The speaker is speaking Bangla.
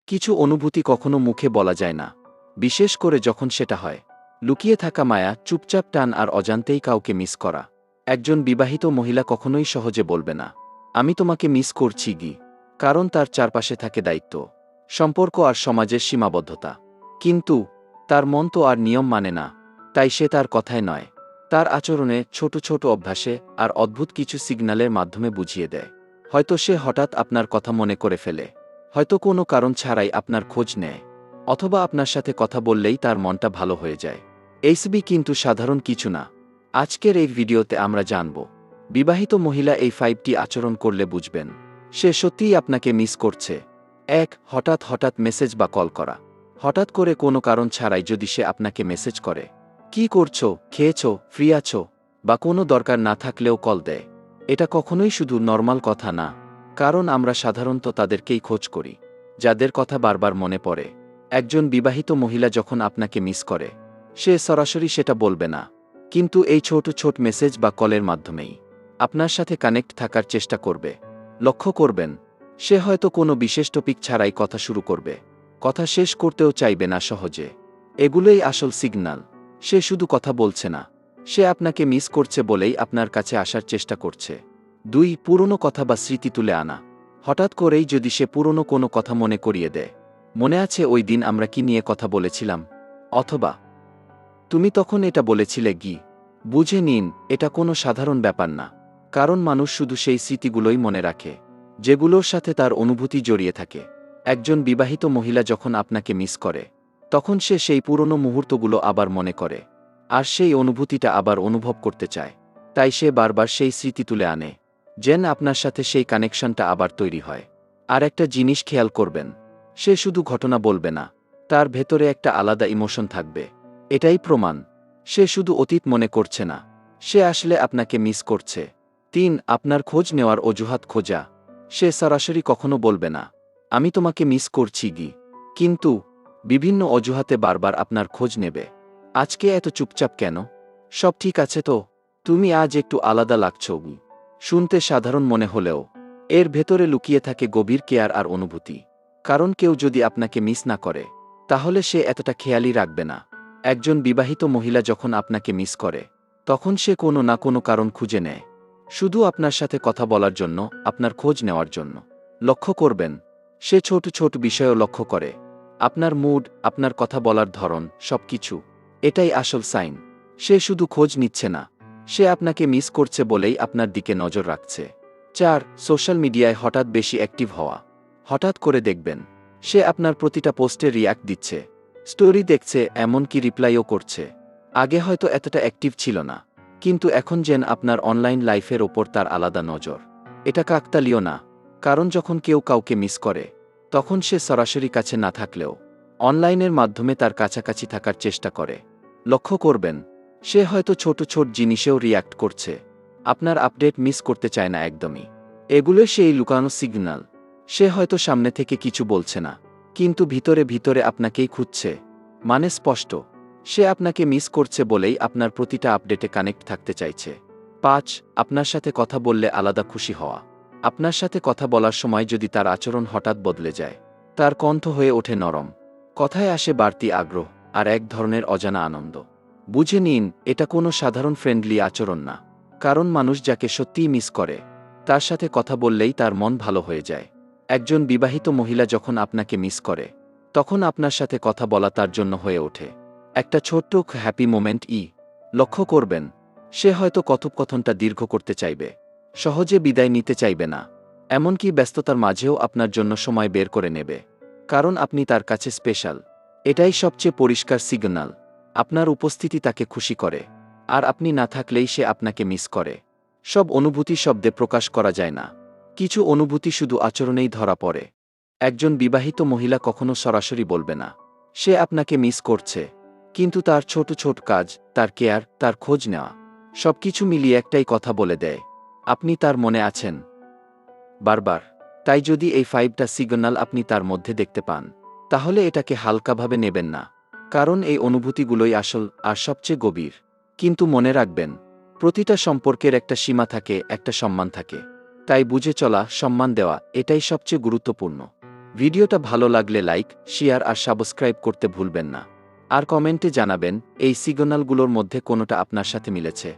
কিছু অনুভূতি কখনো মুখে বলা যায় না, বিশেষ করে যখন সেটা হয়। লুকিয়ে থাকা মায়া, চুপচাপ টান আর অজান্তেই কাউকে মিস করা। একজন বিবাহিত মহিলা কখনোই সহজে বলবে না, আমি তোমাকে মিস করছি গি। কারণ তার চারপাশে থাকে দায়িত্ব, সম্পর্ক আর সমাজের সীমাবদ্ধতা। কিন্তু তার মন তো আর নিয়ম মানে না, তাই সে তার কথায় নয়, তার আচরণে, ছোট ছোট অভ্যাসে আর অদ্ভুত কিছু সিগন্যালের মাধ্যমে বুঝিয়ে দেয়। হয়তো সে হঠাৎ আপনার কথা মনে করে ফেলে, হয়তো কোনো কারণ ছাড়াই আপনার খোঁজ নেয়, অথবা আপনার সাথে কথা বললেই তার মনটা ভালো হয়ে যায়। এইসবই কিন্তু সাধারণ কিছু না। আজকের এই ভিডিওতে আমরা জানব, বিবাহিত মহিলা এই 5টি আচরণ করলে বুঝবেন সে সত্যিই আপনাকে মিস করছে। 1. হঠাৎ হঠাৎ মেসেজ বা কল করা। হঠাৎ করে কোনো কারণ ছাড়াই যদি সে আপনাকে মেসেজ করে, কি করছো, খেয়েছো, ফ্রি আছো, বা কোনো দরকার না থাকলেও কল দেয়, এটা কখনোই শুধু নর্মাল কথা না। কারণ আমরা সাধারণত তাদেরকেই খোঁজ করি, যাদের কথা বারবার মনে পড়ে। একজন বিবাহিত মহিলা যখন আপনাকে মিস করে, সে সরাসরি সেটা বলবে না, কিন্তু এই ছোট ছোট মেসেজ বা কলের মাধ্যমেই আপনার সাথে কানেক্ট থাকার চেষ্টা করবে। লক্ষ্য করবেন, সে হয়তো কোনো বিশেষ টপিক ছাড়াই কথা শুরু করবে, কথা শেষ করতেও চাইবে না সহজে। এগুলোই আসল সিগন্যাল, সে শুধু কথা বলছে না, সে আপনাকে মিস করছে বলেই আপনার কাছে আসার চেষ্টা করছে। 2. পুরনো কথা বা স্মৃতি তুলে আনা। হঠাৎ করেই যদি সে পুরনো কোনো কথা মনে করিয়ে দেয়, মনে আছে ওই দিন আমরা কি নিয়ে কথা বলেছিলাম, অথবা তুমি তখন এটা বলেছিলে গি। বুঝে নিন, এটা কোনো সাধারণ ব্যাপার না, কারণ মানুষ শুধু সেই স্মৃতিগুলোই মনে রাখে যেগুলোর সাথে তার অনুভূতি জড়িয়ে থাকে। একজন বিবাহিত মহিলা যখন আপনাকে মিস করে, তখন সে সেই পুরনো মুহূর্তগুলো আবার মনে করে, আর সেই অনুভূতিটা আবার অনুভব করতে চায়। তাই সে বারবার সেই স্মৃতি তুলে আনে, যেন আপনার সাথে সেই কানেকশনটা আবার তৈরি হয়। আর একটা জিনিস খেয়াল করবেন, সে শুধু ঘটনা বলবে না, তার ভেতরে একটা আলাদা ইমোশন থাকবে। এটাই প্রমাণ সে শুধু অতীত মনে করছে না, সে আসলে আপনাকে মিস করছে। 3. আপনার খোঁজ নেওয়ার অজুহাত খোঁজা। সে সরাসরি কখনো বলবে না, আমি তোমাকে মিস করছি গি, কিন্তু বিভিন্ন অজুহাতে বারবার আপনার খোঁজ নেবে। আজকে এত চুপচাপ কেন, সব ঠিক আছে তো, তুমি আজ একটু আলাদা লাগছো গি। শুনতে সাধারণ মনে হলেও এর ভেতরে লুকিয়ে থাকে গভীর কেয়ার আর অনুভূতি। কারণ কেউ যদি আপনাকে মিস না করে, তাহলে সে এতটা খেয়ালই রাখবে না। একজন বিবাহিত মহিলা যখন আপনাকে মিস করে, তখন সে কোনো না কোনো কারণ খুঁজে নেয়, শুধু আপনার সাথে কথা বলার জন্য, আপনার খোঁজ নেওয়ার জন্য। লক্ষ্য করবেন, সে ছোট ছোট বিষয়ও লক্ষ্য করে, আপনার মুড, আপনার কথা বলার ধরন, সবকিছু। এটাই আসল সাইন সে শুধু খোঁজ নিচ্ছে না, সে আপনাকে মিস করছে বলেই আপনার দিকে নজর রাখছে। 4. সোশ্যাল মিডিয়ায় হঠাৎ বেশি অ্যাক্টিভ হওয়া। হঠাৎ করে দেখবেন, সে আপনার প্রতিটা পোস্টে রিয়্যাক্ট দিচ্ছে, স্টোরি দেখছে, এমনকি রিপ্লাইও করছে। আগে হয়তো এতটা অ্যাক্টিভ ছিল না, কিন্তু এখন যেন আপনার অনলাইন লাইফের ওপর তার আলাদা নজর। এটা কাকতালীয় না, কারণ যখন কেউ কাউকে মিস করে, তখন সে সরাসরি কাছে না থাকলেও অনলাইনের মাধ্যমে তার কাছাকাছি থাকার চেষ্টা করে। লক্ষ্য করবেন, সে হয়তো ছোট ছোট জিনিসেও রিয়্যাক্ট করছে, আপনার আপডেট মিস করতে চায় না একদমই। এগুলো সেই লুকানো সিগন্যাল, সে হয়তো সামনে থেকে কিছু বলছে না, কিন্তু ভিতরে ভিতরে আপনাকেই খুঁজছে। মানে স্পষ্ট, সে আপনাকে মিস করছে বলেই আপনার প্রতিটা আপডেটে কানেক্ট থাকতে চাইছে। 5. আপনার সাথে কথা বললে আলাদা খুশি হওয়া। আপনার সাথে কথা বলার সময় যদি তার আচরণ হঠাৎ বদলে যায়, তার কণ্ঠ হয়ে ওঠে নরম, কথায় আসে বাড়তি আগ্রহ আর এক ধরনের অজানা আনন্দ, বুঝে নিন এটা কোনো সাধারণ ফ্রেন্ডলি আচরণ না। কারণ মানুষ যাকে সত্যিই মিস করে, তার সাথে কথা বললেই তার মন ভালো হয়ে যায়। একজন বিবাহিত মহিলা যখন আপনাকে মিস করে, তখন আপনার সাথে কথা বলা তার জন্য হয়ে ওঠে একটা ছোট্ট হ্যাপি মোমেন্ট। লক্ষ্য করবেন, সে হয়তো কথোপকথনটা দীর্ঘ করতে চাইবে, সহজে বিদায় নিতে চাইবে না, এমনকি ব্যস্ততার মাঝেও আপনার জন্য সময় বের করে নেবে, কারণ আপনি তার কাছে স্পেশাল। এটাই সবচেয়ে পরিষ্কার সিগন্যাল, আপনার উপস্থিতি তাকে খুশি করে, আর আপনি না থাকলেই সে আপনাকে মিস করে। সব অনুভূতি শব্দে প্রকাশ করা যায় না, কিছু অনুভূতি শুধু আচরণেই ধরা পড়ে। একজন বিবাহিত মহিলা কখনো সরাসরি বলবে না সে আপনাকে মিস করছে, কিন্তু তার ছোট ছোট কাজ, তার কেয়ার, তার খোঁজ নেওয়া, সবকিছু মিলিয়ে একটাই কথা বলে দেয়, আপনি তার মনে আছেন বারবার। তাই যদি এই 5টা সিগন্যাল আপনি তার মধ্যে দেখতে পান, তাহলে এটাকে হালকাভাবে নেবেন না, কারণ এই অনুভূতিগুলোই আসল আর সবচেয়ে গভীর। কিন্তু মনে রাখবেন, প্রতিটা সম্পর্কের একটা সীমা থাকে, একটা সম্মান থাকে, তাই বুঝে চলা, সম্মান দেওয়া, এটাই সবচেয়ে গুরুত্বপূর্ণ। ভিডিওটা ভালো লাগলে লাইক, শেয়ার আর সাবস্ক্রাইব করতে ভুলবেন না। আর কমেন্টে জানাবেন এই সিগন্যালগুলোর মধ্যে কোনোটা আপনার সাথে মিলেছে।